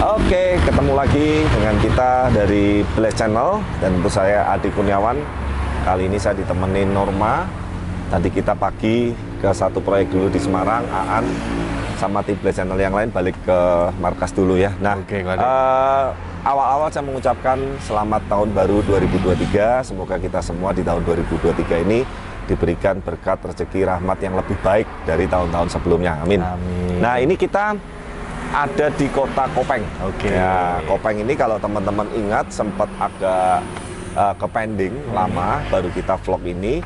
Oke, ketemu lagi dengan kita dari Blaze Channel dan tentu saya Adi Kurniawan. Kali ini saya ditemenin Norma. Tadi kita pagi ke satu proyek dulu di Semarang, Aan sama tim Blaze Channel yang lain balik ke markas dulu ya. Nah, awal-awal saya mengucapkan selamat tahun baru 2023. Semoga kita semua di tahun 2023 ini diberikan berkat, rezeki, rahmat yang lebih baik dari tahun-tahun sebelumnya. Amin. Amin. Nah, ini kita ada di kota Kopeng. Ya, Kopeng ini kalau teman-teman ingat sempat agak kepending lama, baru kita vlog ini.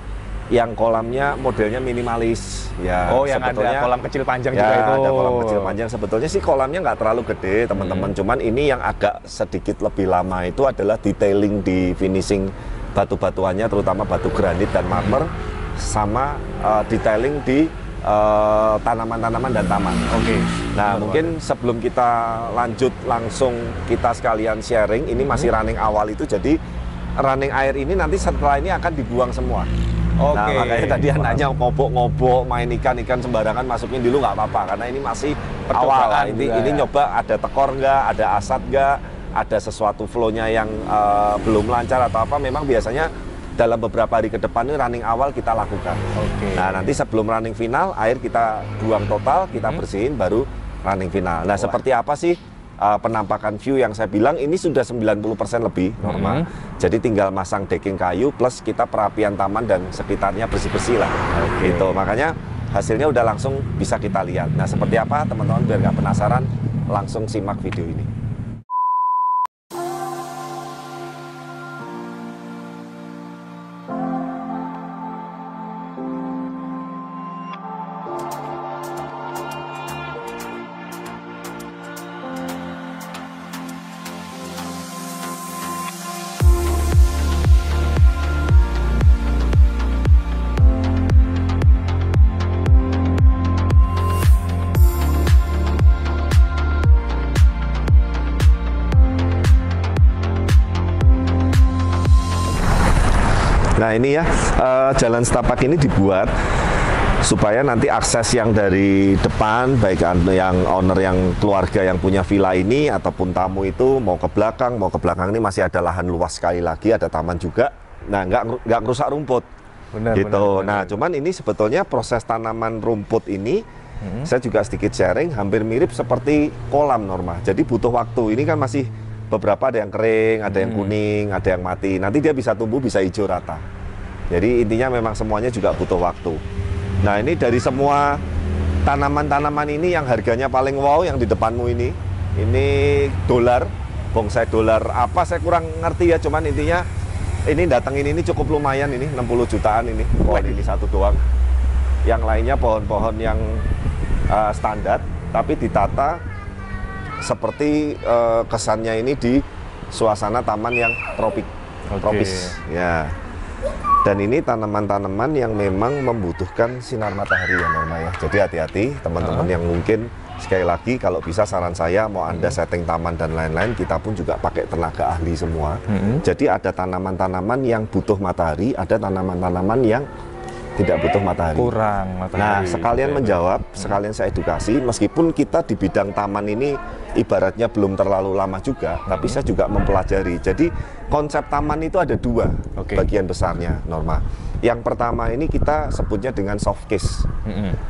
Yang kolamnya modelnya minimalis. Ya, oh, yang ada kolam kecil panjang ya, juga itu. ada kolam kecil panjang. Sebetulnya sih kolamnya nggak terlalu gede, teman-teman. Cuman ini yang agak sedikit lebih lama itu adalah detailing di finishing batu-batuannya, terutama batu granit dan marmer, sama detailing di tanaman-tanaman dan taman. Nah, mungkin sebelum kita lanjut langsung kita sekalian sharing, ini masih running awal itu, jadi running air ini nanti setelah ini akan dibuang semua. Nah, makanya tadi anaknya ngobok-ngobok, main ikan-ikan sembarangan masukin dulu nggak apa-apa, karena ini masih awal. Ini nyoba ada tekor nggak, ada asat nggak, ada sesuatu flow-nya yang belum lancar atau apa. Memang biasanya dalam beberapa hari ke depan ini running awal kita lakukan. Nah, nanti sebelum running final, air kita buang total, kita bersihin, baru running final. Nah, seperti apa sih penampakan view yang saya bilang? Ini sudah 90% lebih normal. Jadi tinggal masang decking kayu plus kita perapian taman dan sekitarnya bersih-bersih lah. Gitu. Makanya hasilnya udah langsung bisa kita lihat. Nah, seperti apa teman-teman, biar nggak penasaran, langsung simak video ini. Nah, ini ya, jalan setapak ini dibuat supaya nanti akses yang dari depan, baik yang owner, yang keluarga yang punya villa ini ataupun tamu itu mau ke belakang ini masih ada lahan luas sekali lagi, ada taman juga. Nah, nggak ngerusak rumput. Benar. Nah, cuman ini sebetulnya proses tanaman rumput ini saya juga sedikit sharing, hampir mirip seperti kolam Norma. Jadi butuh waktu. Ini kan masih beberapa, ada yang kering, ada yang kuning, ada yang mati. Nanti dia bisa tumbuh, bisa hijau rata. Jadi intinya memang semuanya juga butuh waktu. Nah, ini dari semua tanaman-tanaman ini yang harganya paling wow yang di depanmu ini dolar, bonsai dolar apa saya kurang ngerti ya, cuman intinya ini datengin ini cukup lumayan, ini 60 jutaan ini. Pohon ini satu doang. Yang lainnya pohon-pohon yang standar, tapi ditata seperti kesannya ini di suasana taman yang tropis ya. Dan ini tanaman-tanaman yang memang membutuhkan sinar matahari ya Norma ya. Jadi hati-hati teman-teman yang mungkin, sekali lagi kalau bisa saran saya, mau Anda setting taman dan lain-lain, kita pun juga pakai tenaga ahli semua. Jadi ada tanaman-tanaman yang butuh matahari, ada tanaman-tanaman yang tidak butuh matahari. Kurang matahari. Nah, sekalian menjawab, sekalian saya edukasi, meskipun kita di bidang taman ini ibaratnya belum terlalu lama juga, tapi saya juga mempelajari. Jadi konsep taman itu ada dua bagian besarnya Norma. Yang pertama ini kita sebutnya dengan soft case.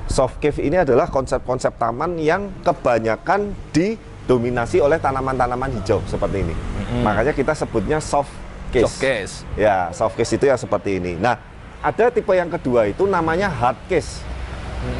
Soft cave ini adalah konsep-konsep taman yang kebanyakan didominasi oleh tanaman-tanaman hijau seperti ini. Makanya kita sebutnya soft case. Ya, soft case itu ya seperti ini. Nah, ada tipe yang kedua itu namanya hard case.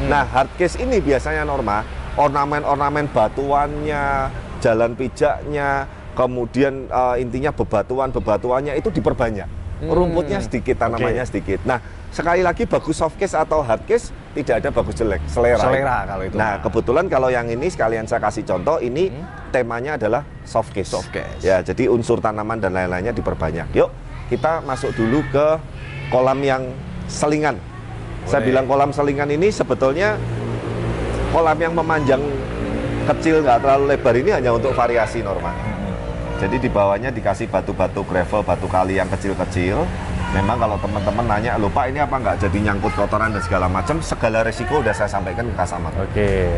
Nah, hard case ini biasanya Norma, ornamen-ornamen batuannya, jalan pijaknya, kemudian intinya bebatuannya itu diperbanyak. Rumputnya sedikit, tanamannya sedikit. Nah, sekali lagi bagus soft case atau hard case tidak ada bagus jelek, selera kalau itu. Nah, kebetulan kalau yang ini sekalian saya kasih contoh, ini temanya adalah soft case. Ya, jadi unsur tanaman dan lain-lainnya diperbanyak. Yuk, kita masuk dulu ke kolam yang selingan. Saya bilang kolam selingan ini sebetulnya kolam yang memanjang kecil, nggak terlalu lebar, ini hanya untuk variasi Norma. Jadi di bawahnya dikasih batu-batu gravel, batu kali yang kecil-kecil. Memang kalau teman-teman nanya, "Loh Pak, ini apa nggak jadi nyangkut kotoran dan segala macam?" Segala resiko udah saya sampaikan ke customer.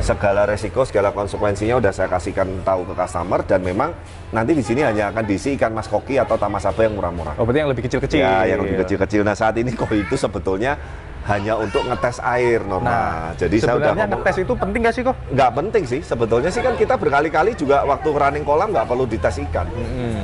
Segala resiko, segala konsekuensinya udah saya kasihkan tahu ke customer, dan memang nanti di sini hanya akan diisi ikan mas koki atau tamasaba yang murah-murah. Oh, berarti yang lebih kecil-kecil. Ya, yang lebih kecil-kecil. Nah, saat ini koi itu sebetulnya hanya untuk ngetes air, Norma. Nah, jadi saya udah ngomong, ngetes itu penting nggak sih kok? nggak penting sih, sebetulnya sih kan kita berkali-kali juga waktu running kolam nggak perlu dites ikan.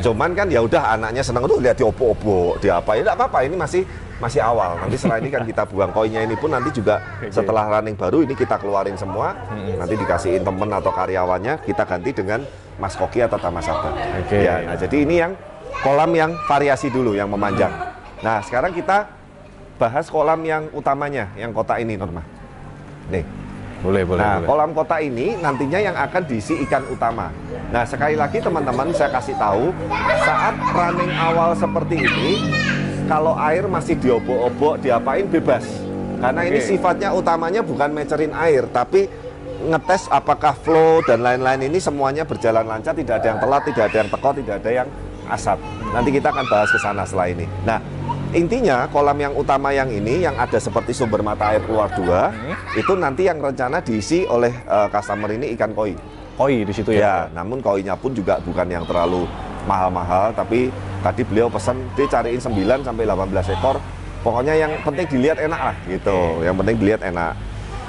Cuman kan ya udah anaknya seneng tuh lihat diopo-opo, diapain, nggak apa-apa, ini masih awal. Nanti setelah ini kan kita buang koinnya ini pun nanti juga setelah running baru ini kita keluarin semua, nanti dikasihin temen atau karyawannya, kita ganti dengan mas koki atau tamasaba. Ya, nah jadi ini yang kolam yang variasi dulu, yang memanjang. Nah sekarang kita bahas kolam yang utamanya, yang kotak ini, Norma. Nih. Boleh. Nah, kolam kotak ini nantinya yang akan diisi ikan utama. Nah, sekali lagi teman-teman saya kasih tahu, saat running awal seperti ini, kalau air masih diobok-obok, diapain bebas. Karena ini sifatnya utamanya bukan measurein air, tapi ngetes apakah flow dan lain-lain ini semuanya berjalan lancar, tidak ada yang telat, tidak ada yang teko, tidak ada yang asap. Nanti kita akan bahas ke sana setelah ini. Nah, intinya kolam yang utama yang ini yang ada seperti sumber mata air keluar dua, itu nanti yang rencana diisi oleh customer ini ikan koi. Koi di situ ya? Ya, namun koinya pun juga bukan yang terlalu mahal-mahal, tapi tadi beliau pesan dia cariin 9 sampai 18 ekor. Pokoknya yang penting dilihat enak lah gitu. Yang penting dilihat enak.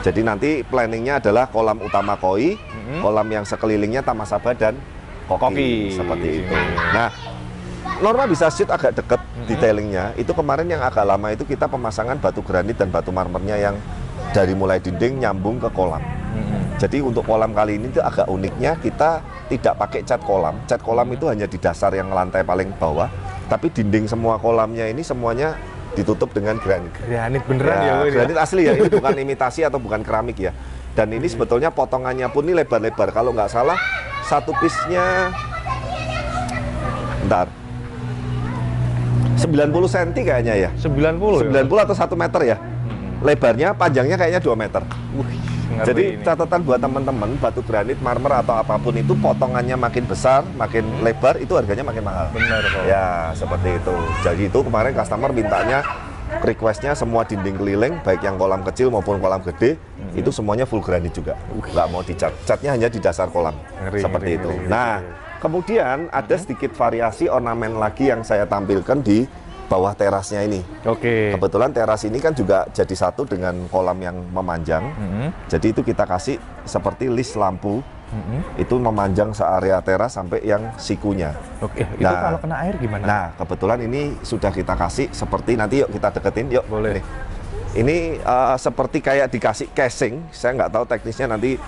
Jadi nanti planningnya adalah kolam utama koi, kolam yang sekelilingnya tamasaba dan koki. Seperti itu. Nah, Norma bisa shoot agak deket detailingnya. Itu kemarin yang agak lama itu kita pemasangan batu granit dan batu marmernya yang dari mulai dinding nyambung ke kolam. Jadi untuk kolam kali ini itu agak uniknya kita tidak pakai cat kolam. Cat kolam itu hanya di dasar yang lantai paling bawah, tapi dinding semua kolamnya ini semuanya ditutup dengan granit. Granit beneran ya? Granit asli ya, ini bukan imitasi atau bukan keramik ya. Dan ini sebetulnya potongannya pun ini lebar-lebar. Kalau nggak salah satu piece-nya, bentar, 90 cm kayaknya ya. 90 atau 1 meter ya. Lebarnya, panjangnya kayaknya 2 meter. Jadi catatan buat teman-teman, batu granit, marmer atau apapun itu potongannya makin besar, makin lebar, itu harganya makin mahal. Benar kok. Ya, seperti itu. Jadi itu kemarin customer mintanya, requestnya semua dinding keliling, baik yang kolam kecil maupun kolam gede, itu semuanya full granit juga. Nggak mau dicat. Catnya hanya di dasar kolam. Seperti itu. Nah, kemudian ada sedikit variasi ornamen lagi yang saya tampilkan di bawah terasnya ini. Kebetulan teras ini kan juga jadi satu dengan kolam yang memanjang. Jadi itu kita kasih seperti list lampu. Itu memanjang searea teras sampai yang sikunya. Itu kalau kena air gimana? Nah, kebetulan ini sudah kita kasih seperti, nanti yuk kita deketin, yuk. Boleh. Ini seperti kayak dikasih casing. Saya nggak tahu teknisnya, nanti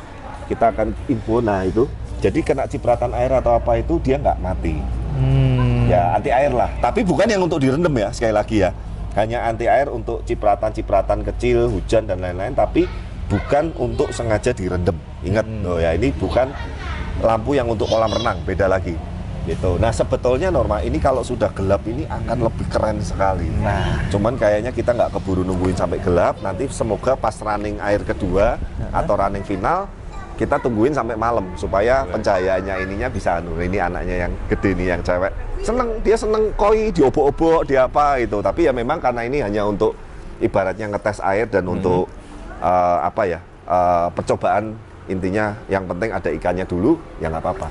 kita akan info. Nah itu, jadi kena cipratan air atau apa itu dia nggak mati. Ya anti air lah, tapi bukan yang untuk direndam ya, sekali lagi ya. Hanya anti air untuk cipratan-cipratan kecil, hujan dan lain-lain, tapi bukan untuk sengaja direndam. Ingat, ya ini bukan lampu yang untuk kolam renang, beda lagi. Gitu. Nah sebetulnya Norma ini kalau sudah gelap ini akan lebih keren sekali. Cuman kayaknya kita nggak keburu nungguin sampai gelap. Nanti semoga pas running air kedua atau running final kita tungguin sampai malam supaya pencahayaannya ininya bisa ini anaknya yang gede nih, yang cewek dia seneng koi diobok-obok dia apa itu, tapi ya memang karena ini hanya untuk ibaratnya ngetes air dan untuk percobaan, intinya yang penting ada ikannya dulu ya nggak apa-apa.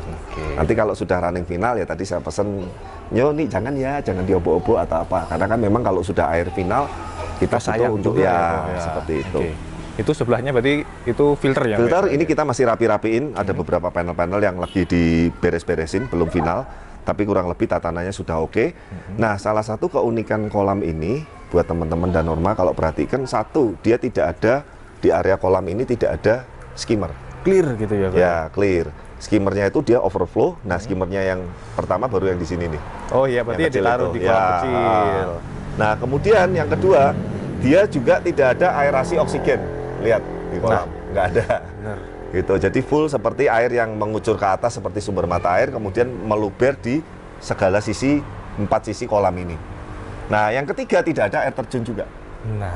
Nanti kalau sudah running final ya tadi saya pesen nih jangan diobok-obok atau apa, karena kan memang kalau sudah air final kita butuh untuk ya seperti itu. Itu sebelahnya berarti itu filter ya? Filter ini kita masih rapi-rapiin, ada beberapa panel-panel yang lagi diberes-beresin, belum final, tapi kurang lebih tatanannya sudah oke. Nah, salah satu keunikan kolam ini buat teman-teman dan Norma kalau perhatikan, satu, dia tidak ada di area kolam ini tidak ada skimmer. Clear gitu ya? Ya, clear. Skimmernya itu dia overflow. Nah, skimmernya yang pertama baru yang di sini nih. Oh iya, berarti ya ditaruh di kolam kecil. Nah, kemudian yang kedua, dia juga tidak ada aerasi oksigen. Lihat di kolam, nggak ada. Gitu. Jadi full seperti air yang mengucur ke atas seperti sumber mata air, kemudian meluber di segala sisi, 4 sisi kolam ini. Nah, yang ketiga tidak ada air terjun juga.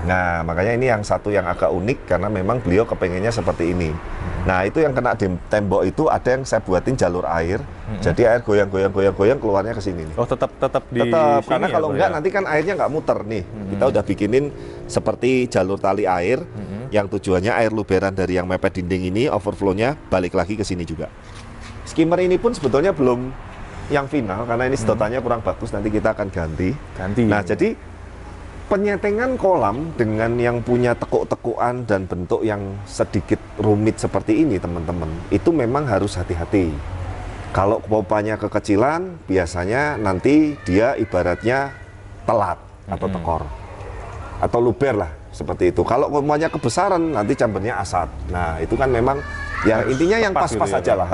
Nah, makanya ini yang satu yang agak unik karena memang beliau kepengennya seperti ini. Nah, itu yang kena di tembok itu ada yang saya buatin jalur air. Jadi air goyang keluarnya ke sini nih. Oh, tetap di tetap, sini karena ya, kalau Bro, enggak ya? nanti kan airnya nggak muter nih. Kita udah bikinin seperti jalur tali air yang tujuannya air luberan dari yang mepet dinding ini overflow-nya balik lagi ke sini juga. Skimmer ini pun sebetulnya belum yang final karena ini sedotannya kurang bagus, nanti kita akan ganti. Nah, jadi penyetengan kolam dengan yang punya tekuk-tekukan dan bentuk yang sedikit rumit seperti ini, teman-teman, itu memang harus hati-hati. Kalau pompanya kekecilan, biasanya nanti dia ibaratnya telat atau tekor atau luber lah, seperti itu. Kalau pompanya kebesaran, nanti chambernya asat. Nah, itu kan memang ya intinya yang pas-pas gitu aja ya, lah.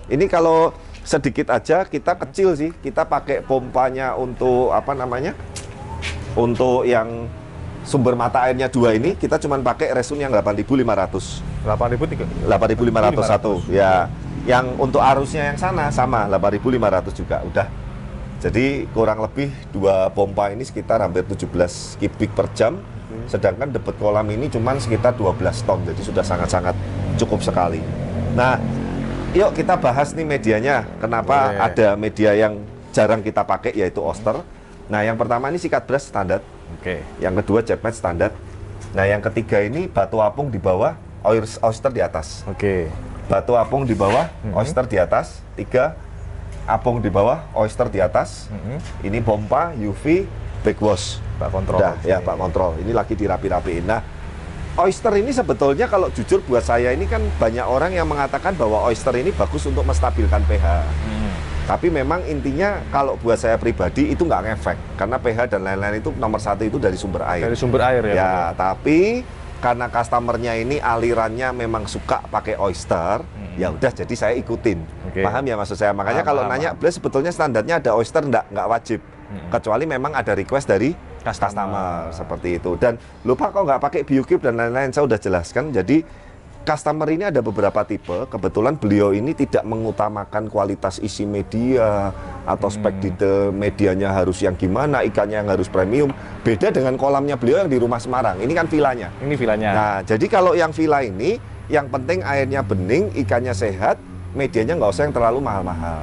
Ini kalau sedikit aja, kita kecil sih, kita pakai pompanya untuk apa namanya? Untuk yang sumber mata airnya 2 ini, kita cuma pakai resun yang 8.500. 8.501 ya. Yang untuk arusnya yang sana sama 8.500 juga udah. Jadi kurang lebih 2 pompa ini sekitar hampir 17 kubik per jam. Sedangkan debit kolam ini cuma sekitar 12 ton. Jadi sudah sangat-sangat cukup sekali. Nah, yuk kita bahas nih medianya. Kenapa ada media yang jarang kita pakai, yaitu oyster. Nah, yang pertama ini sikat brush standar. Yang kedua jet match standar. Nah, yang ketiga ini batu apung di bawah, oyster di atas. Batu apung di bawah, oyster di atas. 3 apung di bawah, oyster di atas. Ini pompa, UV, backwash. Pak kontrol. Ya, Pak kontrol. Ini lagi dirapi-rapiin. Nah, oyster ini sebetulnya kalau jujur buat saya ini kan banyak orang yang mengatakan bahwa oyster ini bagus untuk menstabilkan pH. Tapi memang intinya kalau buat saya pribadi itu nggak ngefek karena pH dan lain-lain itu nomor 1 itu dari sumber air. Dari sumber air ya. Ya, tapi karena customernya ini alirannya memang suka pakai oyster, ya udah jadi saya ikutin. Paham ya maksud saya? Makanya kalau nanya, "Bles sebetulnya standarnya ada oyster nggak wajib." Kecuali memang ada request dari customer seperti itu. Dan lupa kok nggak pakai BioCube dan lain-lain, saya udah jelaskan. Jadi customer ini ada beberapa tipe. Kebetulan beliau ini tidak mengutamakan kualitas isi media atau spek detail medianya harus yang gimana, ikannya yang harus premium. Beda dengan kolamnya beliau yang di rumah Semarang. Ini kan villanya. Ini villanya. Nah, jadi kalau yang villa ini, yang penting airnya bening, ikannya sehat, medianya nggak usah yang terlalu mahal-mahal.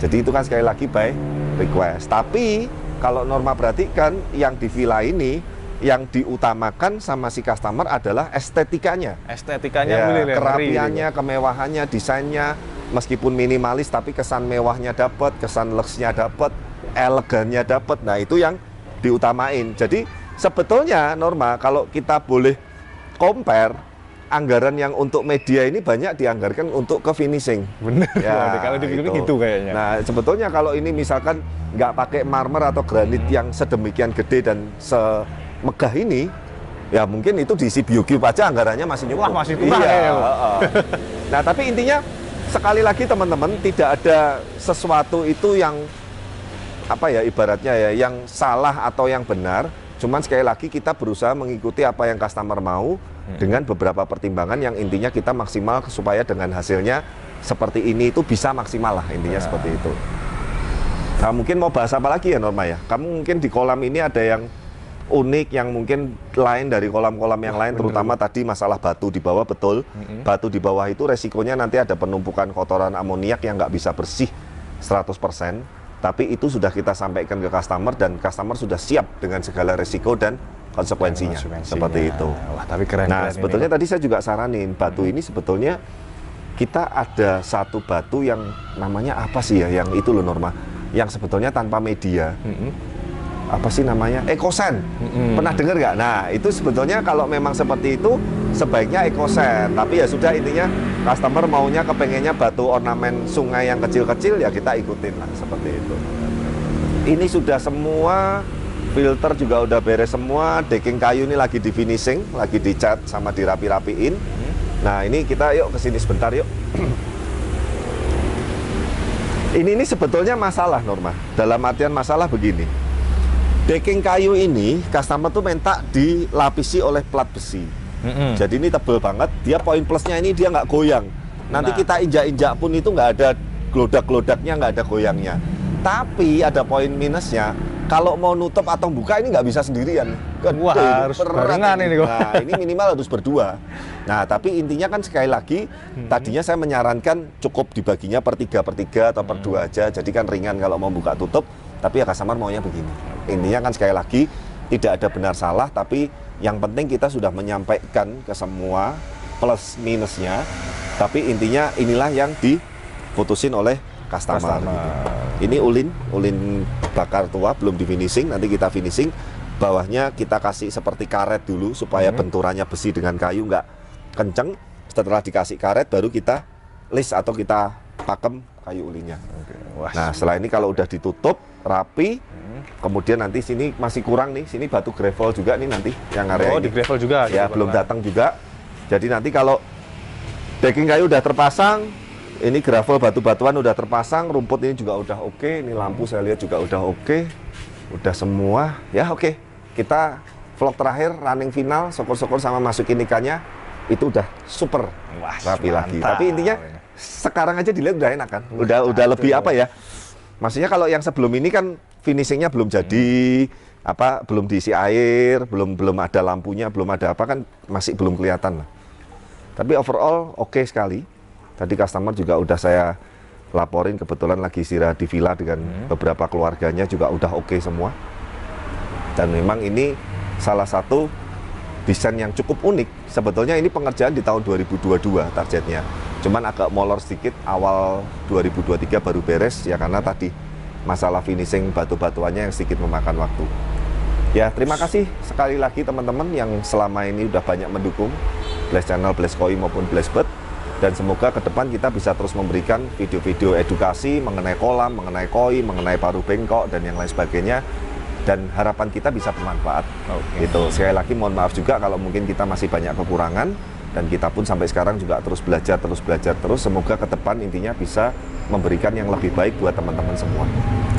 Jadi itu kan sekali lagi by request. Tapi kalau Norma perhatikan, yang di villa ini yang diutamakan sama si customer adalah estetikanya. Ya, kerapiannya, kemewahannya, desainnya, meskipun minimalis tapi kesan mewahnya dapat, kesan luxnya dapat, elegannya dapat. Nah, itu yang diutamain. Jadi sebetulnya Norma kalau kita boleh compare, anggaran yang untuk media ini banyak dianggarkan untuk ke finishing. Bener. Ya, kalau dipikir gitu kayaknya. Nah, sebetulnya kalau ini misalkan nggak pakai marmer atau granit yang sedemikian gede dan megah ini, ya mungkin itu diisi BioCube aja anggarannya masih cukup. Wah, masih kurang iya, ya. Nah, tapi intinya sekali lagi teman-teman, tidak ada sesuatu itu yang apa ya ibaratnya ya, yang salah atau yang benar. Cuman sekali lagi kita berusaha mengikuti apa yang customer mau dengan beberapa pertimbangan yang intinya kita maksimal supaya dengan hasilnya seperti ini itu bisa maksimal lah, intinya seperti itu. Nah, mungkin mau bahas apa lagi ya Norma ya? Kamu mungkin di kolam ini ada yang unik yang mungkin lain dari kolam-kolam yang lain, terutama tadi masalah batu di bawah. Betul, batu di bawah itu resikonya nanti ada penumpukan kotoran amoniak yang nggak bisa bersih 100%, tapi itu sudah kita sampaikan ke customer dan customer sudah siap dengan segala resiko dan konsekuensinya. Seperti itu. Wah, tapi keren. Nah, sebetulnya tadi saya juga saranin, batu ini sebetulnya kita ada satu batu yang namanya apa sih ya, yang itu loh Norma, yang sebetulnya tanpa media. Apa sih namanya? Ekosen. Pernah dengar nggak? Nah, itu sebetulnya kalau memang seperti itu sebaiknya ekosen. Tapi ya sudah, intinya customer maunya kepengennya batu ornamen sungai yang kecil-kecil, ya kita ikutin lah seperti itu. Ini sudah semua, filter juga udah beres semua, decking kayu ini lagi di finishing, lagi dicat sama dirapi-rapiin. Nah, ini kita yuk kesini sebentar yuk. Ini sebetulnya masalah Norma. Dalam artian masalah begini. Decking kayu ini customer tuh minta dilapisi oleh plat besi. Jadi ini tebel banget. Dia poin plusnya ini dia nggak goyang. Nanti kita injak-injak pun itu nggak ada gelodak-gelodaknya, nggak ada goyangnya. Tapi ada poin minusnya. kalau mau nutup atau buka ini nggak bisa sendirian. Wah, harus barengan ini kok. Nah, ini minimal harus berdua. Nah, tapi intinya kan sekali lagi, tadinya saya menyarankan cukup dibaginya per 3 atau per 2 aja. Jadi kan ringan kalau mau buka tutup, tapi ya customer maunya begini. Intinya kan sekali lagi, tidak ada benar salah, tapi yang penting kita sudah menyampaikan ke semua plus minusnya. Tapi intinya inilah yang diputusin oleh customer. Ini ulin bakar tua, belum di finishing, nanti kita finishing. Bawahnya kita kasih seperti karet dulu supaya benturannya besi dengan kayu nggak kenceng. Setelah dikasih karet baru kita list atau kita pakem kayu ulinnya. Nah, setelah ini kalau udah ditutup rapi, kemudian nanti sini masih kurang nih, sini batu gravel juga nih nanti yang area ini. Di gravel juga. Ya, belum datang juga. Jadi nanti kalau decking kayu udah terpasang, ini gravel batu-batuan udah terpasang, rumput ini juga udah oke, ini lampu saya lihat juga udah oke, udah semua, ya oke. Kita vlog terakhir, running final, syukur-syukur sama masukin ikannya, itu udah super rapi lagi. Tapi intinya sekarang aja dilihat udah enak kan, udah lebih apa ya? Maksudnya kalau yang sebelum ini kan finishingnya belum jadi, belum diisi air, belum ada lampunya, belum ada apa kan masih belum kelihatan lah. Tapi overall oke sekali. Tadi customer juga udah saya laporin, kebetulan lagi istirahat di villa dengan beberapa keluarganya juga udah oke semua. Dan memang ini salah satu desain yang cukup unik. Sebetulnya ini pengerjaan di tahun 2022 targetnya. Cuman agak molor sedikit, awal 2023 baru beres ya karena tadi masalah finishing batu-batuannya yang sedikit memakan waktu. Ya, terima kasih sekali lagi teman-teman yang selama ini udah banyak mendukung Blaze Channel, Blaze Koi maupun Blaze Bird. Dan semoga ke depan kita bisa terus memberikan video-video edukasi mengenai kolam, mengenai koi, mengenai paru bengkok, dan yang lain sebagainya. Dan harapan kita bisa bermanfaat. Gitu. Sekali lagi mohon maaf juga kalau mungkin kita masih banyak kekurangan. Dan kita pun sampai sekarang juga terus belajar. Semoga ke depan intinya bisa memberikan yang lebih baik buat teman-teman semua.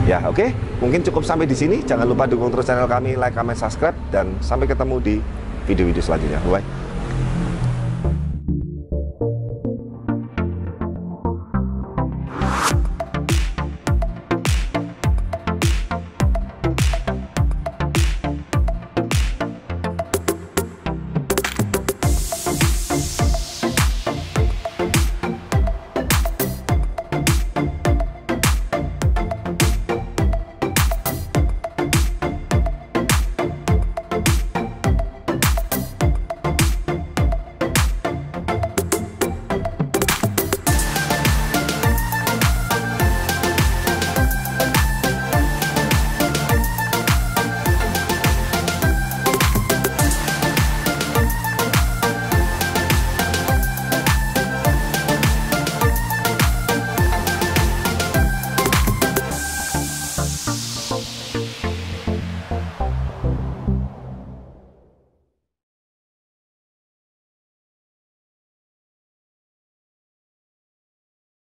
Ya, oke. Mungkin cukup sampai di sini. Jangan lupa dukung terus channel kami, like, comment, subscribe. Dan sampai ketemu di video-video selanjutnya. Bye.